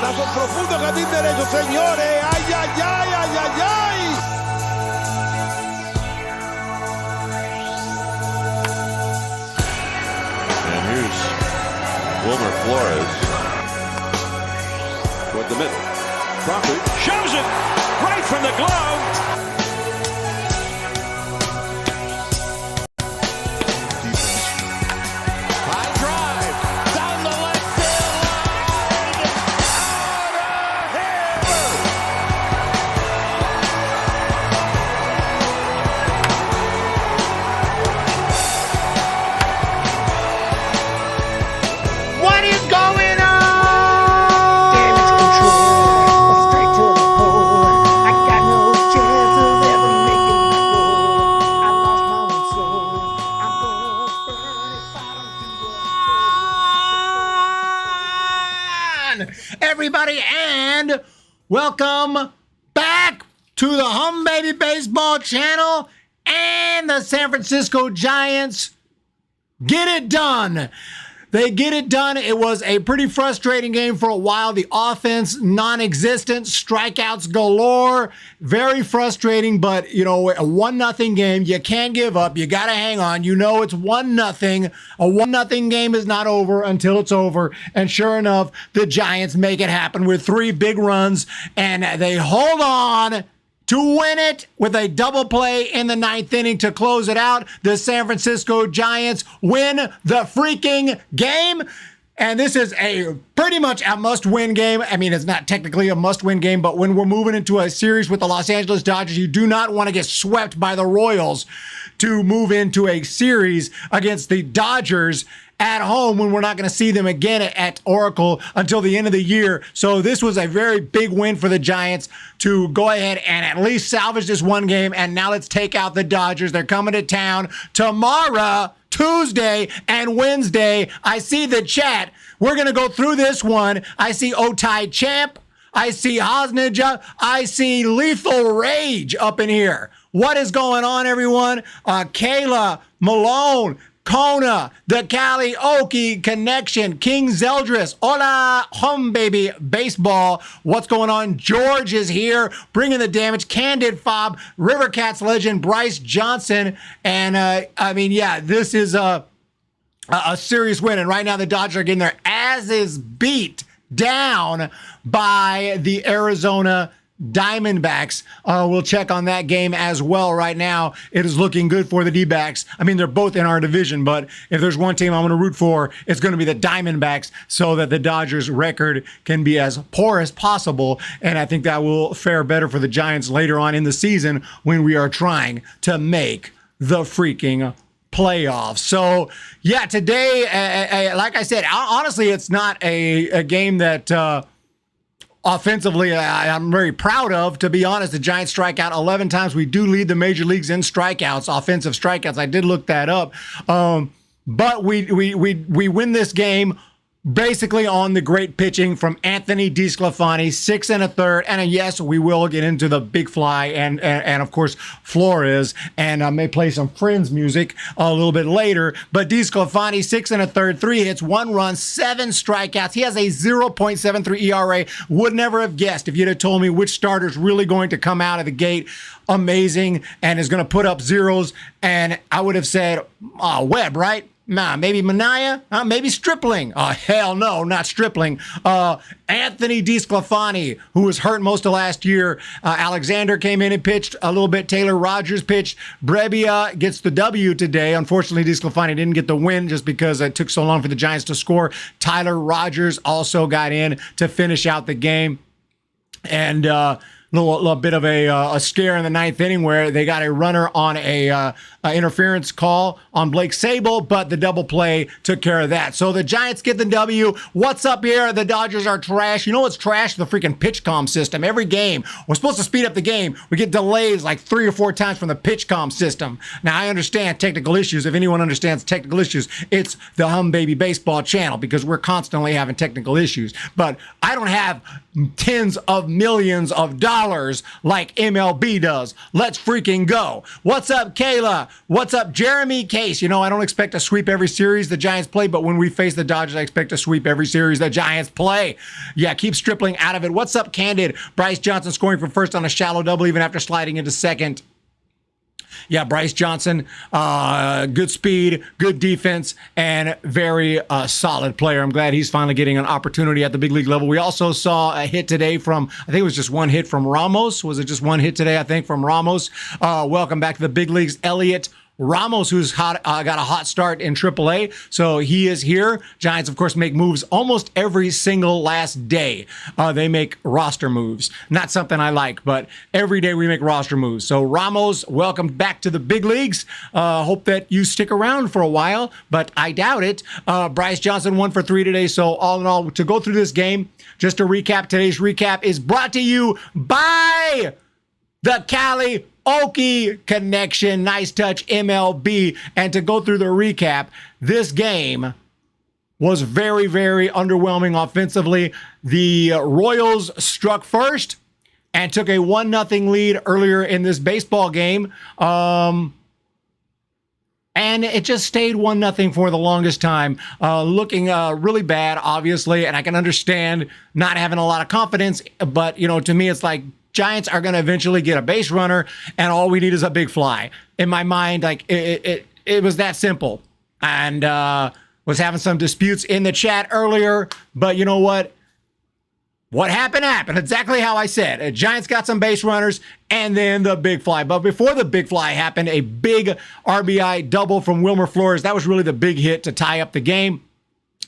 Batazo profundo, jardín derecho, señores. ¡Ay, ay, ay, ay, ay, ay! And here's Wilmer Flores toward the middle. Crawford shows it right from the glove. What is going on? Damage control, straight to the hole. I got no chance of ever making my goal. I lost my own soul. I'm gonna burn if I don't do what Everybody, and welcome back to the Humm Baby Baseball channel and the San Francisco Giants. Get it done. They get it done. It was a pretty frustrating game for a while. The offense non-existent, strikeouts galore, very frustrating. But you know, a 1-0 game, you can't give up. You got to hang on. You know it's 1-0. A 1-0 game is not over until it's over. And sure enough, the Giants make it happen with 3 big runs, and they hold on to win it with a double play in the 9th inning to close it out. The San Francisco Giants win the freaking game. And this is a pretty much a must-win game. I mean, it's not technically a must-win game, but when we're moving into a series with the Los Angeles Dodgers, you do not want to get swept by the Royals to move into a series against the Dodgers at home when we're not going to see them again at Oracle until the end of the year. So this was a very big win for the Giants to go ahead and at least salvage this one game. And now let's take out the Dodgers. They're coming to town tomorrow, Tuesday and Wednesday. I see the chat. We're going to go through this one. I see Otai Champ. I see Hosnija. I see Lethal Rage up in here. What is going on, everyone? Kayla, Malone, Kona, the Cali-Oki Connection, King Zeldris, hola, Humm Baby Baseball. What's going on? George is here, bringing the damage. Candid Fob, River Cats legend, Bryce Johnson. And, I mean, yeah, this is a serious win. And right now the Dodgers are getting their asses beat down by the Arizona Diamondbacks. We'll check on that game as well. Right now, it is looking good for the D-backs. I mean, they're both in our division, but if there's one team I'm going to root for, it's going to be the Diamondbacks so that the Dodgers' record can be as poor as possible. And I think that will fare better for the Giants later on in the season when we are trying to make the freaking playoffs. So, yeah, today, like I said, honestly, it's not a game that offensively, I'm very proud of. To be honest, the Giants strike out 11 times. We do lead the major leagues in strikeouts, offensive strikeouts. I did look that up. But we win this game basically on the great pitching from Anthony DeSclafani, 6 1/3. And yes, we will get into the big fly and of course Flores, and I may play some Friends music a little bit later. But DeSclafani, 6 1/3, 3 hits, 1 run, 7 strikeouts. He has a 0.73 ERA. Would never have guessed if you'd have told me which starter's really going to come out of the gate amazing and is going to put up zeros. And I would have said, Webb, right? Nah, maybe Mania, maybe Stripling. Oh, hell no, not Stripling. Anthony DeSclafani, who was hurt most of last year. Alexander came in and pitched a little bit. Taylor Rogers pitched. Brebbia gets the W today. Unfortunately, DeSclafani didn't get the win just because it took so long for the Giants to score. Tyler Rogers also got in to finish out the game. And little bit of a scare in the 9th inning where they got a runner on a interference call on Blake Sable, but the double play took care of that. So the Giants get the W. What's up here? The Dodgers are trash. You know what's trash? The freaking PitchCom system. Every game, we're supposed to speed up the game. We get delays like 3 or 4 times from the PitchCom system. Now, I understand technical issues. If anyone understands technical issues, it's the Humm Baby Baseball channel because we're constantly having technical issues. But I don't have tens of millions of dollars like MLB does. Let's freaking go. What's up, Kayla? What's up, Jeremy? Case, I don't expect to sweep every series the Giants play, but when we face the Dodgers, I expect to sweep every series the Giants play. Yeah, keep Stripling out of it. What's up, Candid? Bryce Johnson scoring from first on a shallow double even after sliding into second. Yeah, Bryce Johnson, good speed, good defense, and very solid player. I'm glad he's finally getting an opportunity at the big league level. We also saw a hit today from, I think it was just one hit from Ramos. Was it just one hit today, I think, from Ramos? Welcome back to the big leagues, Elliot Ramos, who's got a hot start in AAA, so he is here. Giants, of course, make moves almost every single last day. They make roster moves. Not something I like, but every day we make roster moves. So Ramos, welcome back to the big leagues. Hope that you stick around for a while, but I doubt it. Bryce Johnson 1 for 3 today. So all in all, to go through this game, just to recap, today's recap is brought to you by the Cali Okie Connection. Nice touch, MLB. And to go through the recap, this game was very, very underwhelming offensively. The Royals struck first and took a 1-0 lead earlier in this baseball game. And it just stayed 1-0 for the longest time, looking really bad, obviously. And I can understand not having a lot of confidence, but, to me, it's like, Giants are going to eventually get a base runner, and all we need is a big fly. In my mind, like it was that simple. And was having some disputes in the chat earlier, but you know what? What happened happened. Exactly how I said. Giants got some base runners, and then the big fly. But before the big fly happened, a big RBI double from Wilmer Flores. That was really the big hit to tie up the game.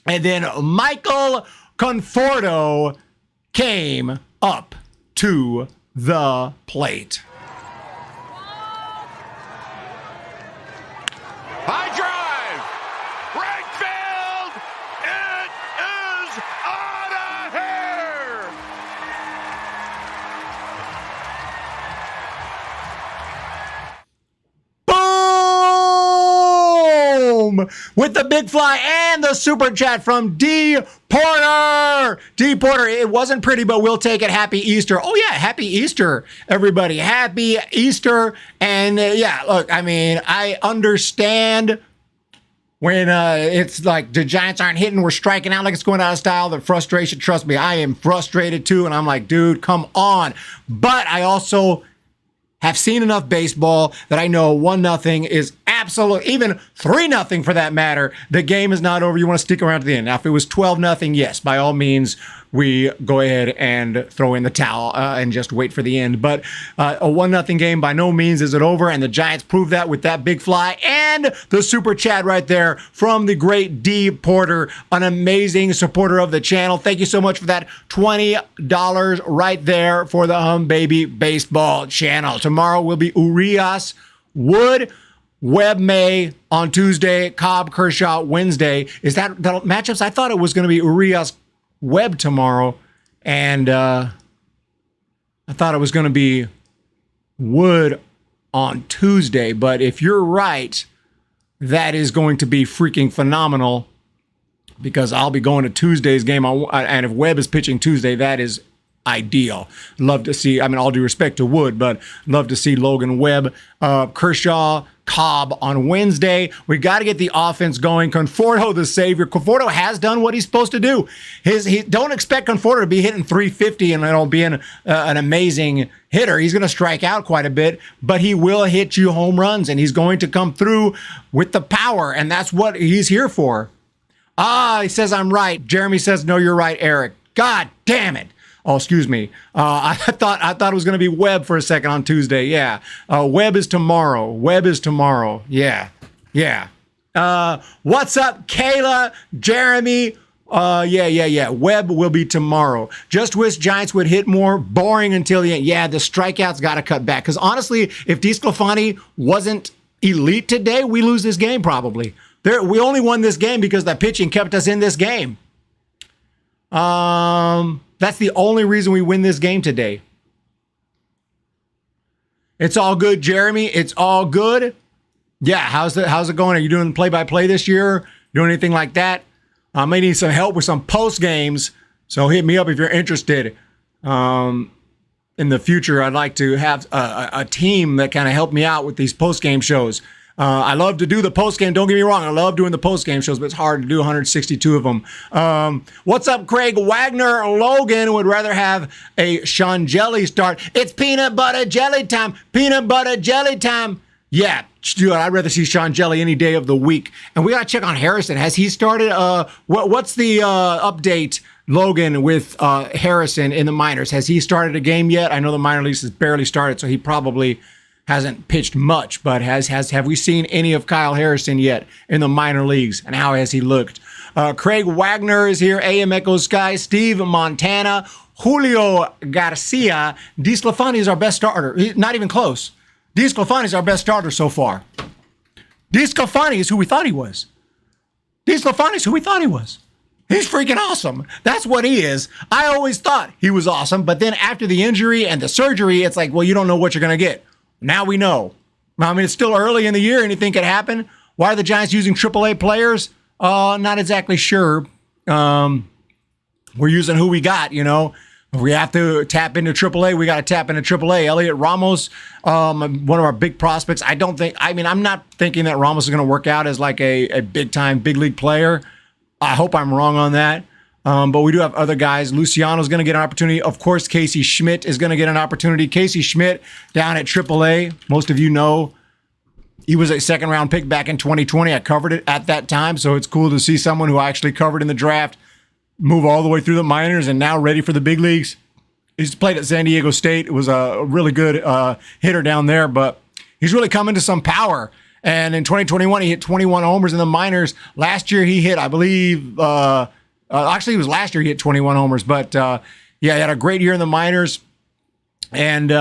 And then Michael Conforto came up to the plate. High drive, right field, it is out of here. Boom! With the big fly and the super chat from D. Porter! D. Porter, it wasn't pretty, but we'll take it. Happy Easter. Oh, yeah, happy Easter, everybody. Happy Easter. And yeah, look, I mean, I understand when it's like the Giants aren't hitting, we're striking out like it's going out of style. The frustration, trust me, I am frustrated too. And I'm like, dude, come on. But I also have seen enough baseball that I know 1-0 is absolute, even 3-0 for that matter. The game is not over. You want to stick around to the end. Now, if it was 12-0, yes, by all means, we go ahead and throw in the towel and just wait for the end. But a 1-0 game, by no means is it over. And the Giants proved that with that big fly and the super chat right there from the great D. Porter, an amazing supporter of the channel. Thank you so much for that $20 right there for the Humm Baby Baseball channel. Tomorrow will be Urias, Wood, Webb, May on Tuesday, Cobb, Kershaw Wednesday. Is that matchups? I thought it was going to be Urias, Webb tomorrow, and I thought it was going to be Wood on Tuesday. But if you're right, that is going to be freaking phenomenal because I'll be going to Tuesday's game. And if Webb is pitching Tuesday, that is ideal. Love to see, I mean, all due respect to Wood, but love to see Logan Webb, Kershaw, Cobb on Wednesday. We got to get the offense going. Conforto, the savior. Conforto has done what he's supposed to do. Don't expect Conforto to be hitting 350 and being an amazing hitter. He's going to strike out quite a bit, but he will hit you home runs, and he's going to come through with the power, and that's what he's here for. He says I'm right. Jeremy says, no, you're right, Eric. God damn it. Oh, excuse me. I thought it was going to be Webb for a second on Tuesday. Yeah. Webb is tomorrow. Webb is tomorrow. Yeah. Yeah. What's up, Kayla? Jeremy? Yeah. Webb will be tomorrow. Just wish Giants would hit more. Boring until the end. Yeah, the strikeouts got to cut back. Because honestly, if DeSclafani wasn't elite today, we lose this game probably. We only won this game because the pitching kept us in this game. That's the only reason we win this game today. It's all good, Jeremy. It's all good. Yeah, how's it going? Are you doing play-by-play this year? Doing anything like that? I may need some help with some post games, so hit me up if you're interested. in the future, I'd like to have a team that kind of help me out with these post-game shows. I love to do the post-game. Don't get me wrong. I love doing the post-game shows, but it's hard to do 162 of them. What's up, Craig Wagner? Logan would rather have a Sean Jelly start. It's peanut butter jelly time. Peanut butter jelly time. Yeah, dude, I'd rather see Sean Jelly any day of the week. And we got to check on Harrison. Has he started? What's the update, Logan, with Harrison in the minors? Has he started a game yet? I know the minor leagues has barely started, so he probably hasn't pitched much. But have we seen any of Kyle Harrison yet in the minor leagues? And how has he looked? Craig Wagner is here. AM Echo Sky. Steve Montana. Julio Garcia. DeSclafani is our best starter. Not even close. DeSclafani is our best starter so far. DeSclafani is who we thought he was. DeSclafani is who we thought he was. He's freaking awesome. That's what he is. I always thought he was awesome, but then after the injury and the surgery, it's like, well, you don't know what you're going to get. Now we know. I mean, it's still early in the year. Anything could happen. Why are the Giants using AAA players? Not exactly sure. We're using who we got, you know. If we have to tap into AAA, we got to tap into AAA. Elliot Ramos, one of our big prospects. I'm not thinking that Ramos is going to work out as like a big-time, big league player. I hope I'm wrong on that. But we do have other guys. Luciano's going to get an opportunity. Of course, Casey Schmidt is going to get an opportunity. Casey Schmidt down at AAA. Most of you know he was a second-round pick back in 2020. I covered it at that time, so it's cool to see someone who I actually covered in the draft move all the way through the minors and now ready for the big leagues. He's played at San Diego State. It was a really good hitter down there, but he's really come into some power. And in 2021, he hit 21 homers in the minors. Last year, he hit, I believe, actually, it was last year he hit 21 homers. But, yeah, he had a great year in the minors. And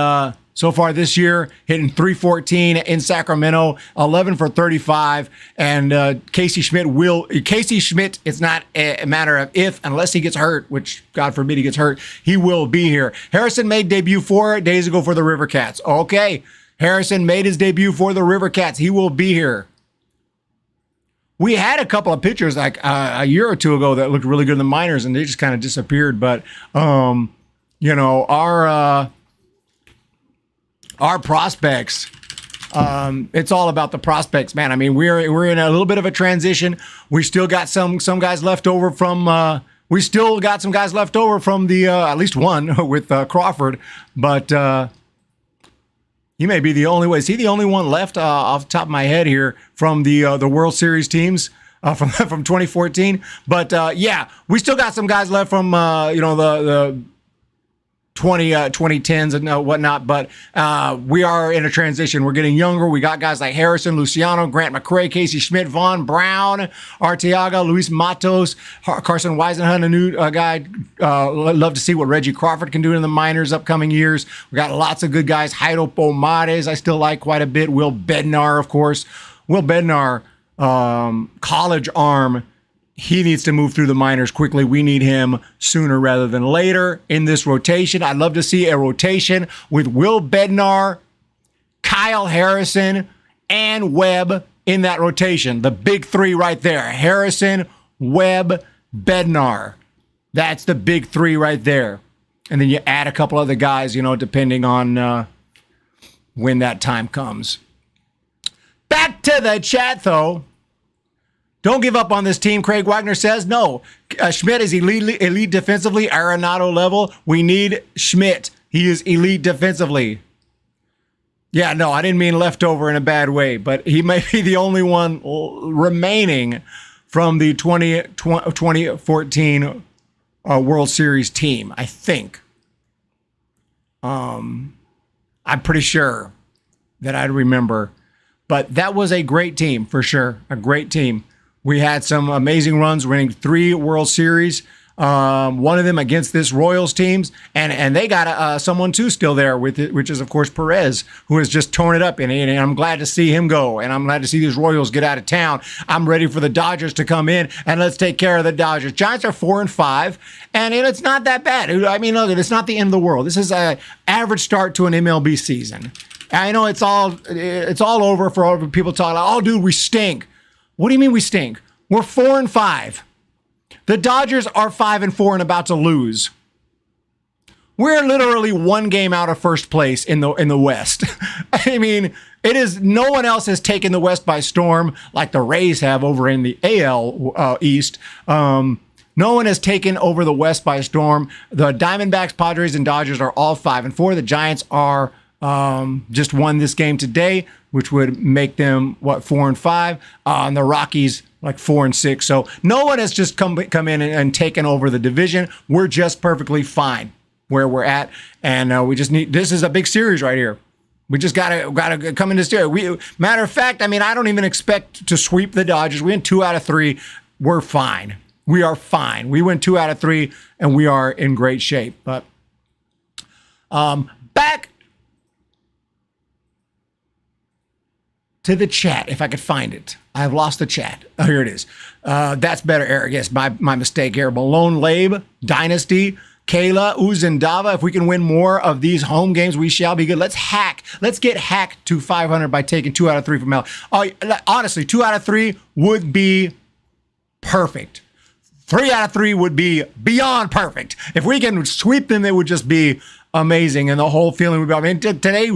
so far this year, hitting .314 in Sacramento, 11 for 35. And Casey Schmidt, it's not a matter of if, unless he gets hurt, which God forbid he gets hurt, he will be here. Harrison made debut 4 days ago for the River Cats. Okay, Harrison made his debut for the River Cats. He will be here. We had a couple of pitchers like a year or two ago that looked really good in the minors, and they just kind of disappeared. But, you know, our prospects, it's all about the prospects, man. I mean, we're in a little bit of a transition. We still got some guys left over from the at least one with Crawford, but he may be the only one. Is he the only one left off the top of my head here from the World Series teams from 2014? But yeah, we still got some guys left from the 2010s and whatnot, but we are in a transition. We're getting younger. We got guys like Harrison, Luciano, Grant McCray, Casey Schmidt, Vaughn Brown, Arteaga, Luis Matos, Carson Weisenhunt, a new guy. Love to see what Reggie Crawford can do in the minors upcoming years. We got lots of good guys. Heido Pomares, I still like quite a bit. Will Bednar, of course. Will Bednar, college arm. He needs to move through the minors quickly. We need him sooner rather than later in this rotation. I'd love to see a rotation with Will Bednar, Kyle Harrison, and Webb in that rotation. The big three right there. Harrison, Webb, Bednar. That's the big three right there. And then you add a couple other guys, depending on when that time comes. Back to the chat, though. Don't give up on this team, Craig Wagner says. No, Schmidt is elite defensively, Arenado level. We need Schmidt. He is elite defensively. Yeah, no, I didn't mean leftover in a bad way, but he may be the only one remaining from the 2014 World Series team, I think. I'm pretty sure that I'd remember. But that was a great team, for sure. A great team. We had some amazing runs, winning 3 World Series. One of them against this Royals teams, and they got someone too still there with it, which is of course Perez, who has just torn it up in it. And I'm glad to see him go, and I'm glad to see these Royals get out of town. I'm ready for the Dodgers to come in, and let's take care of the Dodgers. Giants are 4-5, and it's not that bad. I mean, look, it's not the end of the world. This is an average start to an MLB season. I know it's all over for all the people talking like, oh, dude, we stink. What do you mean we stink? We're 4-5. The Dodgers are 5-4 and about to lose. We're literally one game out of first place in the West. I mean, it is, no one else has taken the West by storm like the Rays have over in the AL East. No one has taken over the West by storm. The Diamondbacks, Padres, and Dodgers are all 5-4. The Giants are just won this game today, which would make them, 4-5. And the Rockies, 4-6. So no one has just come in and taken over the division. We're just perfectly fine where we're at. And we just need, this is a big series right here. We just gotta come in this series. Matter of fact, I mean, I don't even expect to sweep the Dodgers. We win 2 out of 3. We're fine. We are fine. We win 2 out of 3, and we are in great shape. But back to the chat, if I could find it. I've lost the chat. Oh, here it is. That's better, Eric. Yes, my mistake here. Malone Labe, Dynasty, Kayla, Uzendava. If we can win more of these home games, we shall be good. Let's get hacked to 500 by taking 2 out of 3 from Mel. Honestly, 2 out of 3 would be perfect. 3 out of 3 would be beyond perfect. If we can sweep them, it would just be amazing. And the whole feeling would be, I mean, today,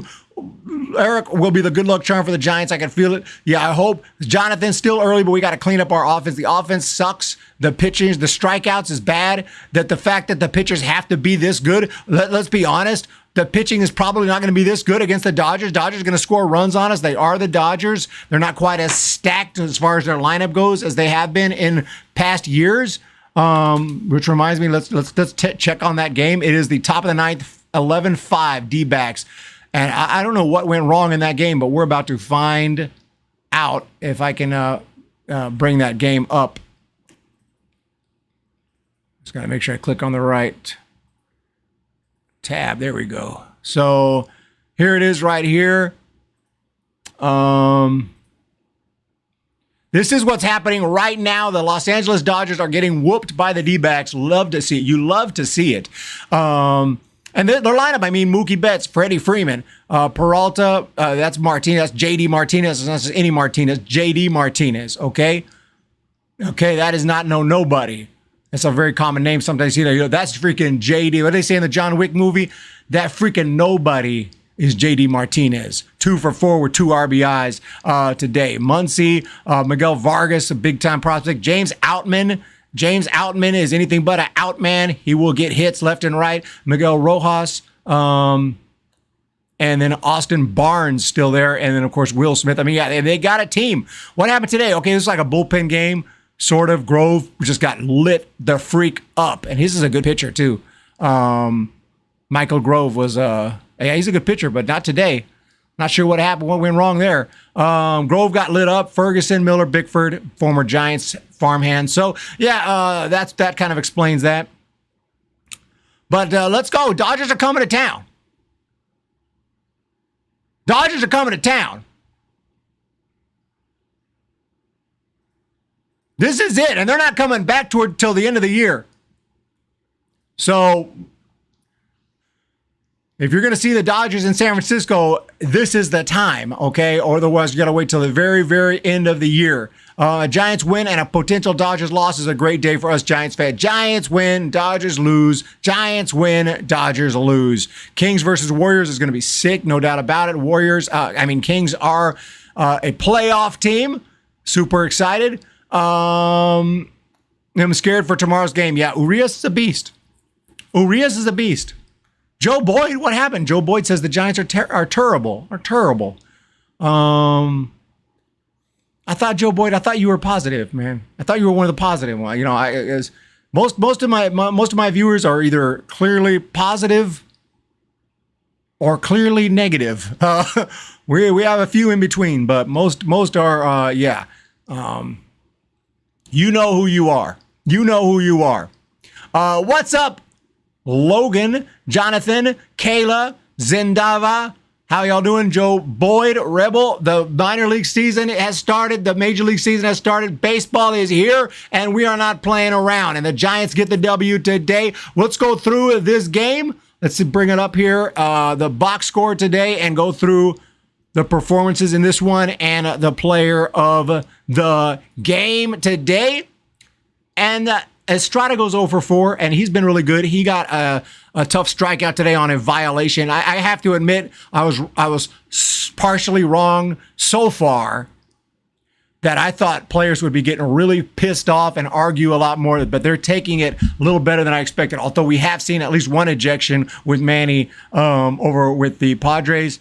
Eric will be the good luck charm for the Giants. I can feel it. Yeah, I hope. Jonathan's still early, but we got to clean up our offense. The offense sucks. The pitching, the strikeouts is bad. That the fact that the pitchers have to be this good, let's be honest, the pitching is probably not going to be this good against the Dodgers. Dodgers are going to score runs on us. They are the Dodgers. They're not quite as stacked as far as their lineup goes as they have been in past years. Which reminds me, let's check on that game. It is the top of the ninth, 11-5 D-backs. And I don't know what went wrong in that game, but we're about to find out if I can bring that game up. Just got to make sure I click on the right tab. There we go. So here it is right here. This is what's happening right now. The Los Angeles Dodgers are getting whooped by the D-backs. Love to see it. You love to see it. And their lineup, I mean, Mookie Betts, Freddie Freeman, Peralta, that's Martinez, that's JD Martinez. It's not just any Martinez, JD Martinez, okay? Okay, that is not nobody. That's a very common name. Sometimes you know that's freaking JD. What do they say in the John Wick movie? That freaking nobody is JD Martinez. 2 for 4 with 2 RBIs today. Muncy, Miguel Vargas, a big-time prospect. James Outman is anything but an outman. He will get hits left and right. Miguel Rojas, and then Austin Barnes still there. And then, of course, Will Smith. I mean, yeah, they got a team. What happened today? Okay, this is like a bullpen game, sort of. Grove just got lit the freak up. And his is a good pitcher, too. Michael Grove was, yeah, he's a good pitcher, but not today. Not sure what happened, what went wrong there. Grove got lit up. Ferguson, Miller, Bickford, former Giants farmhand. So, yeah, that kind of explains that. But let's go. Dodgers are coming to town. Dodgers are coming to town. This is it, and they're not coming back till the end of the year. So, if you're going to see the Dodgers in San Francisco, this is the time, okay? Or otherwise, you got to wait till the very, very end of the year. A Giants win and a potential Dodgers loss is a great day for us Giants fans. Giants win, Dodgers lose. Giants win, Dodgers lose. Kings versus Warriors is going to be sick, no doubt about it. Kings are a playoff team. Super excited. I'm scared for tomorrow's game. Yeah, Urias is a beast. Joe Boyd, what happened? Joe Boyd says the Giants are terrible. I thought, Joe Boyd, you were positive, man. I thought you were one of the positive ones. You know, most of my viewers are either clearly positive or clearly negative. We have a few in between, but most are yeah. You know who you are. What's up? Logan, Jonathan, Kayla, Zendava. How y'all doing? Joe Boyd, Rebel. The minor league season has started. The major league season has started. Baseball is here, and we are not playing around. And the Giants get the W today. Let's go through this game. Let's bring it up here. The box score today and go through the performances in this one and the player of the game today. And Estrada goes 0 for 4, and he's been really good. He got a tough strikeout today on a violation. I have to admit, I was partially wrong so far that I thought players would be getting really pissed off and argue a lot more, but they're taking it a little better than I expected. Although we have seen at least one ejection with Manny over with the Padres.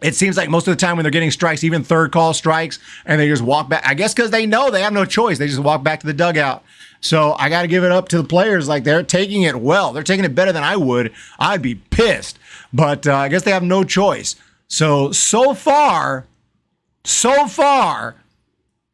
It seems like most of the time when they're getting strikes, even third call strikes, and they just walk back. I guess because they know they have no choice. They just walk back to the dugout. So I got to give it up to the players. Like, they're taking it well. They're taking it better than I would. I'd be pissed. But I guess they have no choice. So far,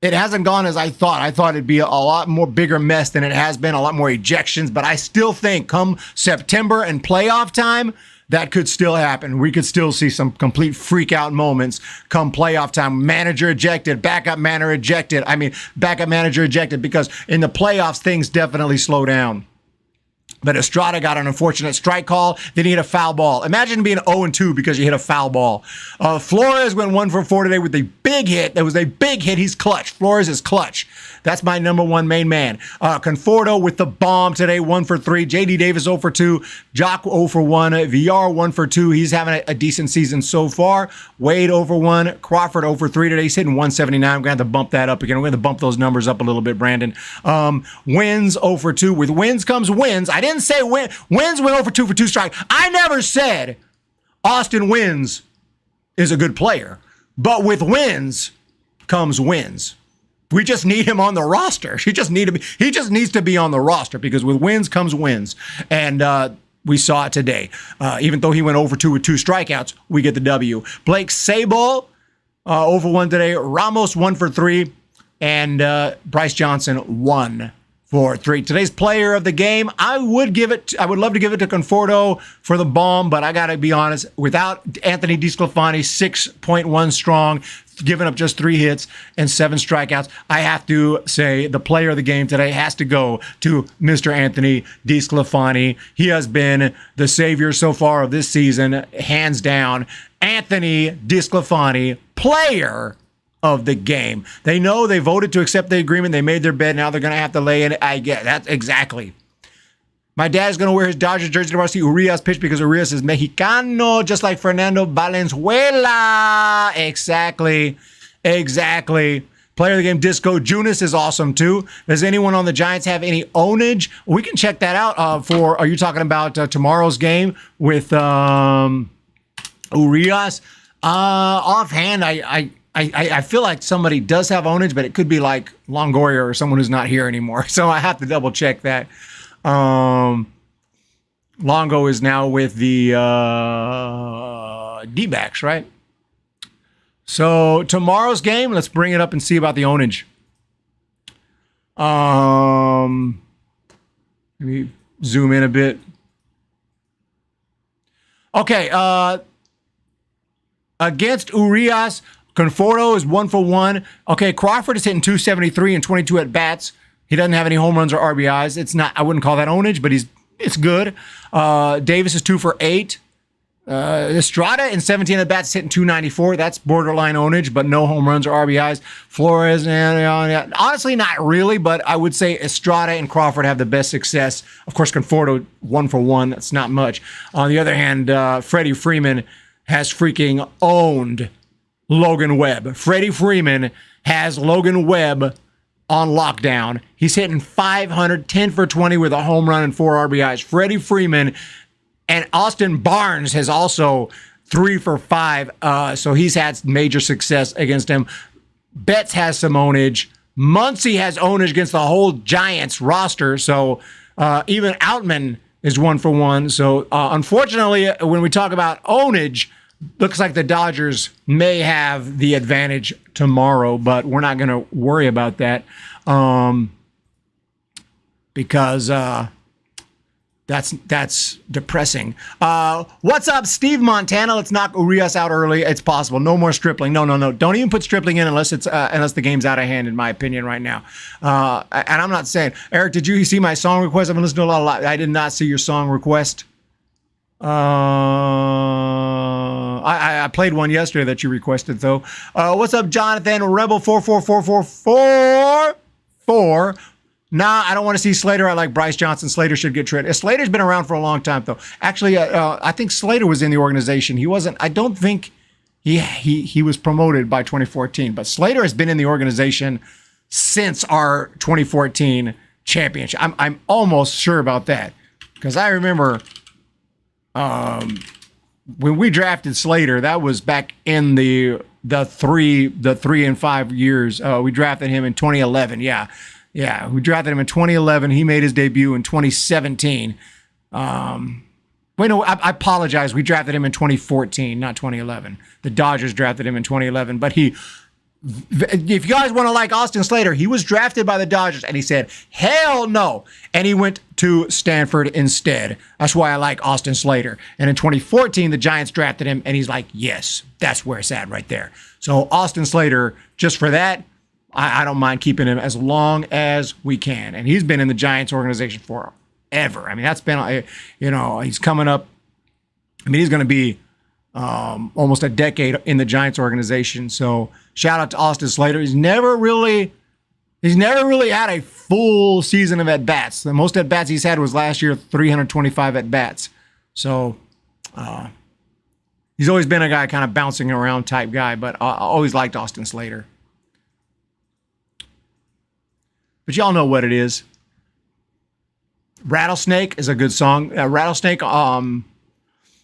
it hasn't gone as I thought. I thought it'd be a lot more bigger mess than it has been, a lot more ejections. But I still think come September and playoff time, that could still happen. We could still see some complete freak out moments come playoff time. Manager ejected, backup manager ejected. Backup manager ejected, because in the playoffs, things definitely slow down. But Estrada got an unfortunate strike call. Then he hit a foul ball. Imagine being 0-2 because you hit a foul ball. Flores went 1 for 4 today with a big hit. That was a big hit. He's clutch. Flores is clutch. That's my number one main man. Conforto with the bomb today, 1 for 3. J.D. Davis 0 for 2. Jock 0 for 1. VR 1 for 2. He's having a decent season so far. Wade 0 for 1. Crawford 0 for 3 today. He's hitting 179. I'm going to have to bump that up again. We're going to bump those numbers up a little bit, Brandon. Wins 0 for 2. With wins comes wins. I didn't say wins went 0 for 2 for 2 strike. I never said Austin Wins is a good player. But with wins comes wins. We just need him on the roster. He just needs to be on the roster, because with wins comes wins. And we saw it today. Even though he went over 2 with 2 strikeouts, we get the W. Blake Sabol, over 1 today. Ramos 1 for 3. And Bryce Johnson 1 for 3. Today's player of the game, I would love to give it to Conforto for the bomb, but I got to be honest, without Anthony DeSclafani, 6.1 strong, giving up just 3 hits and 7 strikeouts, I have to say the player of the game today has to go to Mr. Anthony DeSclafani. He has been the savior so far of this season, hands down. Anthony DeSclafani, player of the game. They know they voted to accept the agreement. They made their bed. Now they're going to have to lay in it. I get that. Exactly. My dad's going to wear his Dodgers jersey tomorrow to see Urias pitch, because Urias is Mexicano, just like Fernando Valenzuela. Exactly. Player of the game, Disco Junis is awesome too. Does anyone on the Giants have any ownage? We can check that out. Are you talking about tomorrow's game with Urias? Offhand, I feel like somebody does have ownage, but it could be like Longoria or someone who's not here anymore. So I have to double check that. Longo is now with the D-backs, right? So tomorrow's game, let's bring it up and see about the ownage. Let me zoom in a bit. Okay, against Urias, Conforto is 1 for 1. Okay, Crawford is hitting 273 and 22 at bats. He doesn't have any home runs or RBIs. It's not, I wouldn't call that ownage, but it's good. Davis is 2 for 8. Estrada in 17 at bats hitting 294. That's borderline ownage, but no home runs or RBIs. Flores, honestly, not really, but I would say Estrada and Crawford have the best success. Of course, Conforto 1 for 1. That's not much. On the other hand, Freddie Freeman has freaking owned Logan Webb. Freddie Freeman has Logan Webb on lockdown. He's hitting 500, 10 for 20 with a home run and 4 RBIs. Freddie Freeman, and Austin Barnes has also 3 for 5. So he's had major success against him. Betts has some ownage. Muncy has ownage against the whole Giants roster. So even Outman is 1 for 1. So unfortunately, when we talk about ownage, looks like the Dodgers may have the advantage tomorrow, but we're not going to worry about that because that's depressing. What's up, Steve Montana? Let's knock Urias out early. It's possible. No more Stripling. No. Don't even put Stripling in unless the game's out of hand, in my opinion, right now. And I'm not saying, Eric, did you see my song request? I've been listening to a lot. I did not see your song request. I played one yesterday that you requested, though. What's up, Jonathan? Rebel 4444444. Nah, I don't want to see Slater. I like Bryce Johnson. Slater should get traded. Slater's been around for a long time, though. Actually, I think Slater was in the organization. He wasn't. I don't think he was promoted by 2014. But Slater has been in the organization since our 2014 championship. I'm almost sure about that because I remember when we drafted Slater. That was back in the 3 and 5 years. We drafted him in 2011. Yeah, we drafted him in 2011. He made his debut in 2017. Wait, no, I apologize. We drafted him in 2014, not 2011. The Dodgers drafted him in 2011. But if you guys want to like Austin Slater, he was drafted by the Dodgers, and he said, hell no. And he went to Stanford instead. That's why I like Austin Slater. And in 2014, the Giants drafted him, and he's like, yes, that's where it's at right there. So Austin Slater, just for that, I don't mind keeping him as long as we can. And he's been in the Giants organization forever. I mean, that's been, he's coming up. I mean, he's going to be almost a decade in the Giants organization. So shout out to Austin Slater. He's never really had a full season of at-bats. The most at-bats he's had was last year, 325 at-bats. So he's always been a guy kind of bouncing around type guy, but I always liked Austin Slater. But y'all know what it is. Rattlesnake is a good song. Rattlesnake, I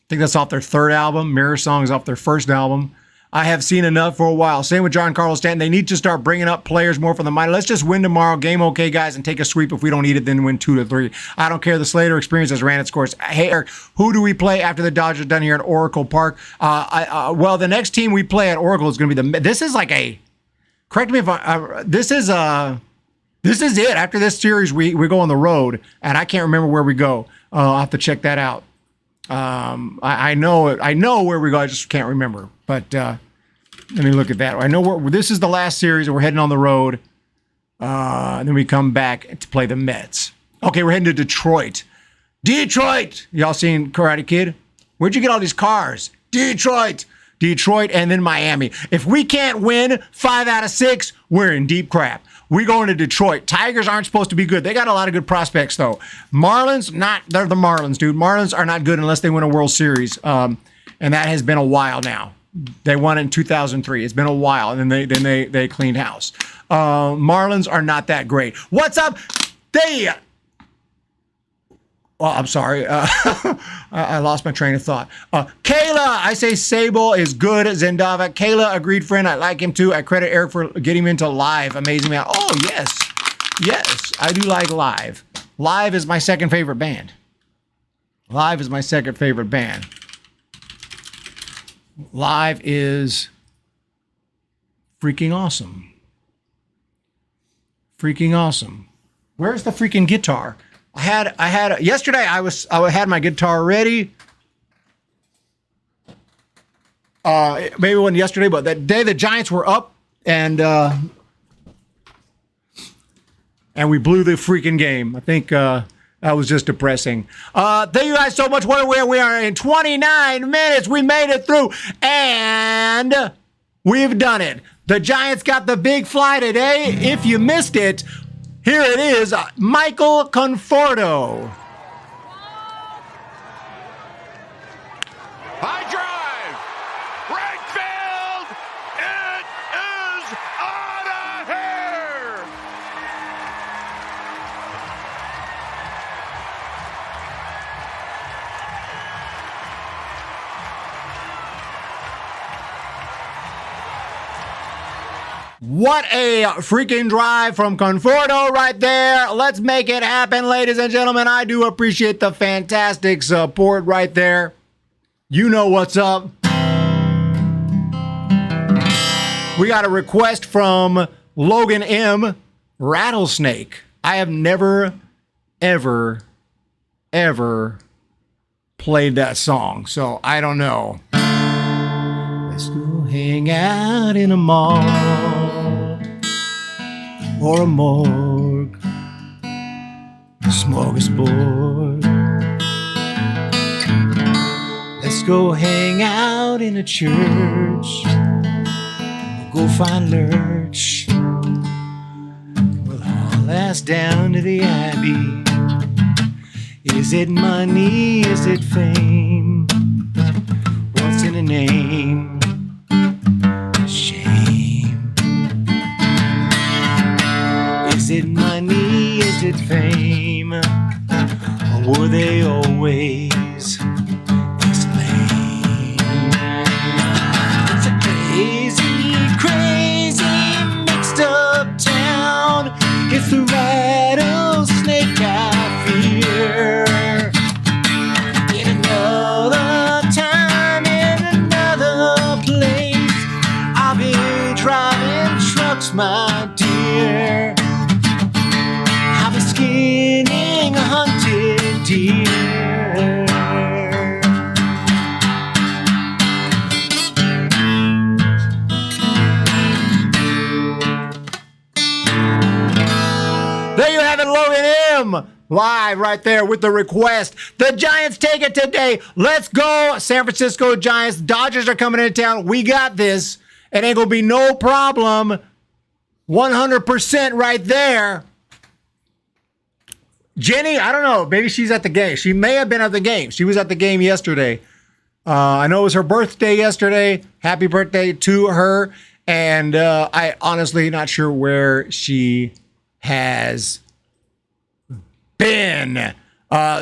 think that's off their third album. Mirror Song is off their first album. I have seen enough for a while. Same with Giancarlo Stanton. They need to start bringing up players more from the minor. Let's just win tomorrow. Game okay, guys, and take a sweep. If we don't need it, then win 2-3. I don't care. The Slater experience has ran its course. Hey, Eric, who do we play after the Dodgers done here at Oracle Park? Well, the next team we play at Oracle is going to be this is like a, correct me if this is it. After this series, we go on the road, and I can't remember where we go. I'll have to check that out. I know where we go. I just can't remember. But let me look at that. I know this is the last series, and we're heading on the road. And then we come back to play the Mets. Okay, we're heading to Detroit. Detroit! Y'all seen Karate Kid? Where'd you get all these cars? Detroit, and then Miami. If we can't win 5 out of 6, we're in deep crap. We're going to Detroit. Tigers aren't supposed to be good. They got a lot of good prospects, though. Marlins, they're the Marlins, dude. Marlins are not good unless they win a World Series. And that has been a while now. They won in 2003. It's been a while, and then they cleaned house. Marlins are not that great. What's up? Well, I'm sorry. I lost my train of thought. Kayla, I say Sable is good. Zendava. Kayla, agreed friend. I like him too. I credit Eric for getting him into Live. Amazing man. Oh, yes. Yes, I do like Live. Live is my second favorite band. Live is freaking awesome. Where's the freaking guitar? I had yesterday. I had my guitar ready. Maybe it wasn't yesterday, but that day the Giants were up and we blew the freaking game. I think that was just depressing. Thank you guys so much. We are in 29 minutes. We made it through, and we've done it. The Giants got the big fly today. If you missed it, here it is, Michael Conforto. High drive, right field, it is out of here. What a freaking drive from Conforto right there. Let's make it happen, ladies and gentlemen. I do appreciate the fantastic support right there. You know what's up. We got a request from Logan M. Rattlesnake. I have never, ever played that song, so I don't know. Let's go hang out in a mall or a morgue, smorgasbord. Let's go hang out in a church. We'll go find Lurch. We'll all last down to the Abbey. Is it money? Is it fame? What's in a name? Shame. Is it money? Is it fame? Or were they always this lame? It's a crazy, crazy mixed up town. It's the rattlesnake I fear. In another time, in another place, I'll be driving trucks, my dear. I'll be skinning a hunted deer. There you have it, Logan M. Live right there with the request. The Giants take it today. Let's go, San Francisco Giants. Dodgers are coming into town. We got this. It ain't going to be no problem. 100% right there. Jenny, I don't know. Maybe she's at the game. She may have been at the game. She was at the game yesterday. I know it was her birthday yesterday. Happy birthday to her. And I honestly not sure where she has been.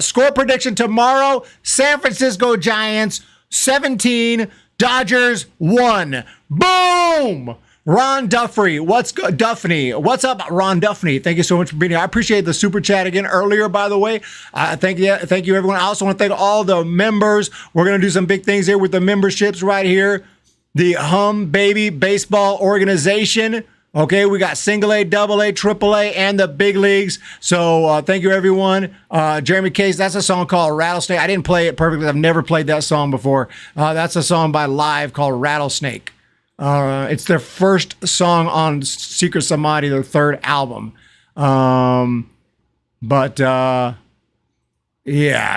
Score prediction tomorrow: San Francisco Giants 17, Dodgers 1. Boom! Ron Duffrey, what's good? Duffney, what's up, Ron Duffney? Thank you so much for being here. I appreciate the super chat again earlier, by the way. Thank you, everyone. I also want to thank all the members. We're gonna do some big things here with the memberships right here. The Humm Baby Baseball Organization. Okay, we got single A, double A, triple A, and the big leagues. So thank you, everyone. Jeremy Case, that's a song called Rattlesnake. I didn't play it perfectly. I've never played that song before. That's a song by Live called Rattlesnake. It's their first song on Secret Samadhi, their third album. Yeah,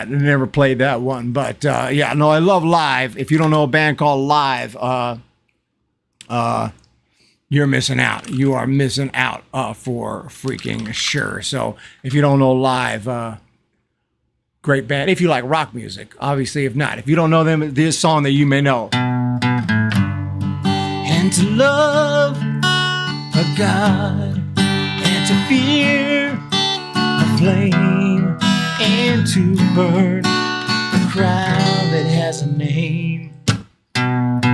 I never played that one. But yeah, no, I love Live. If you don't know a band called Live, you're missing out. You are missing out for freaking sure. So if you don't know Live, great band. If you like rock music, obviously. If not, if you don't know them, this song that you may know. And to love a God, and to fear a flame, and to burn a crowd that has a name, and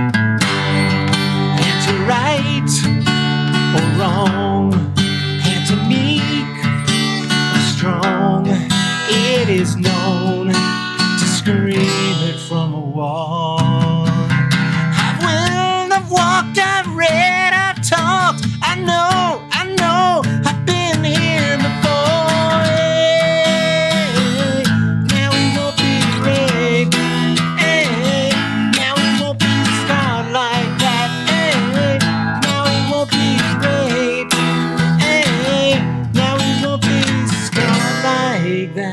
to right or wrong, and to meek or strong, it is known to scream it from a wall. I've walked, I've read, I've talked, I know, I've been here before. Hey, now we won't be raped. Hey, now we won't be scarred like that. Hey, now we won't be raped. Hey, now we won't be scarred like that.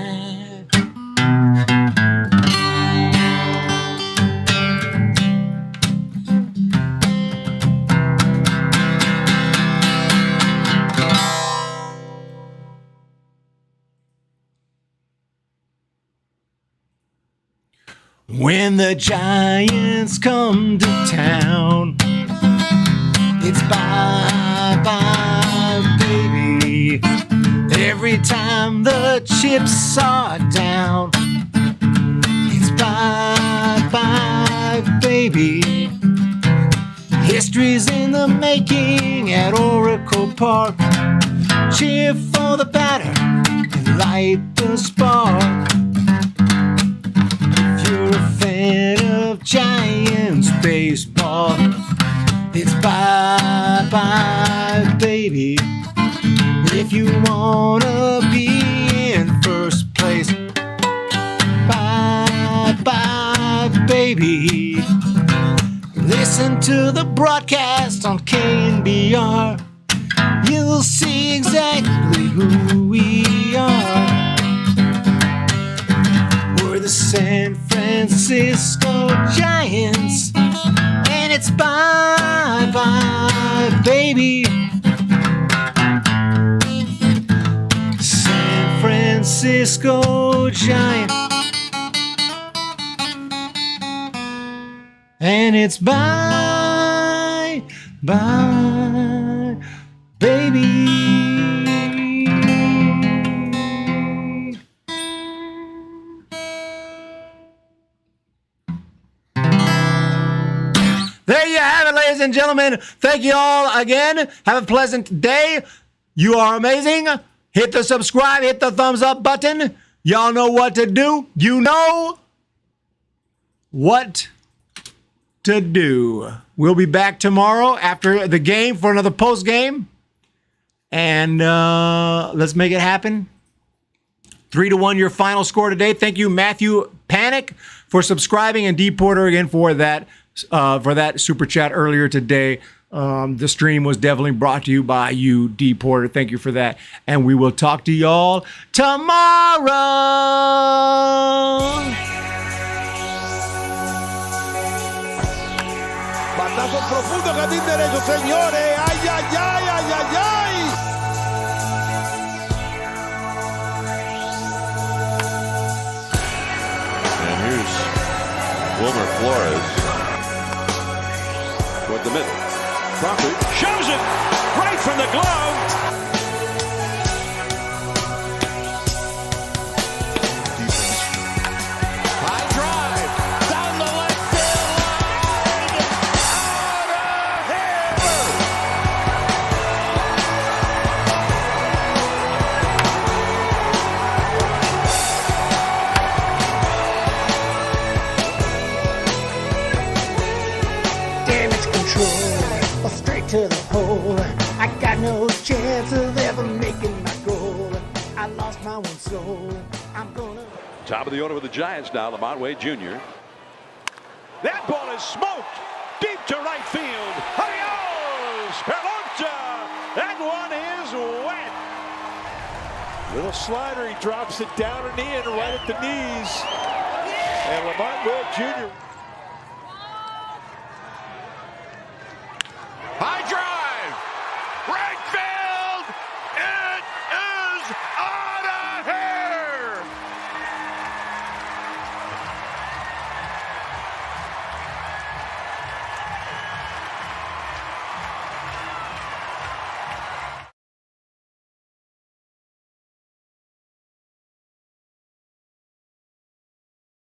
When the Giants come to town, it's bye-bye, baby. Every time the chips are down, it's bye-bye, baby. History's in the making at Oracle Park. Cheer for the batter and light the spark. You're a fan of Giants baseball, it's bye-bye, baby. If you wanna be in first place, bye-bye, baby. Listen to the broadcast on KNBR. You'll see exactly who we are. We're the San Francisco Giants, and it's bye-bye, baby. Francisco Giant. And it's bye, bye, baby. There you have it, ladies and gentlemen. Thank you all again. Have a pleasant day. You are amazing. Hit the subscribe, hit the thumbs up button. Y'all know what to do. You know what to do. We'll be back tomorrow after the game for another post game. And let's make it happen. 3-1 your final score today. Thank you, Matthew Panic, for subscribing, and D Porter again for that super chat earlier today. The stream was definitely brought to you by you, D Porter. Thank you for that. And we will talk to y'all tomorrow. Batazo profundo, jardín derecho, señores. Ay, ay, ay, ay, ay, ay. And here's Wilmer Flores toward the middle. Crawford shows it right from the glove. High drive down the left field line. Damage control, straight to the hole. I got no chance of ever making my goal. I lost my one soul. I'm gonna. Top of the order with the Giants now, Lamont Wade Jr. That ball is smoked deep to right field. Adios, Pelota. That one is wet. Little slider, he drops it down and in right at the knees. And Lamont Wade Jr. High drive.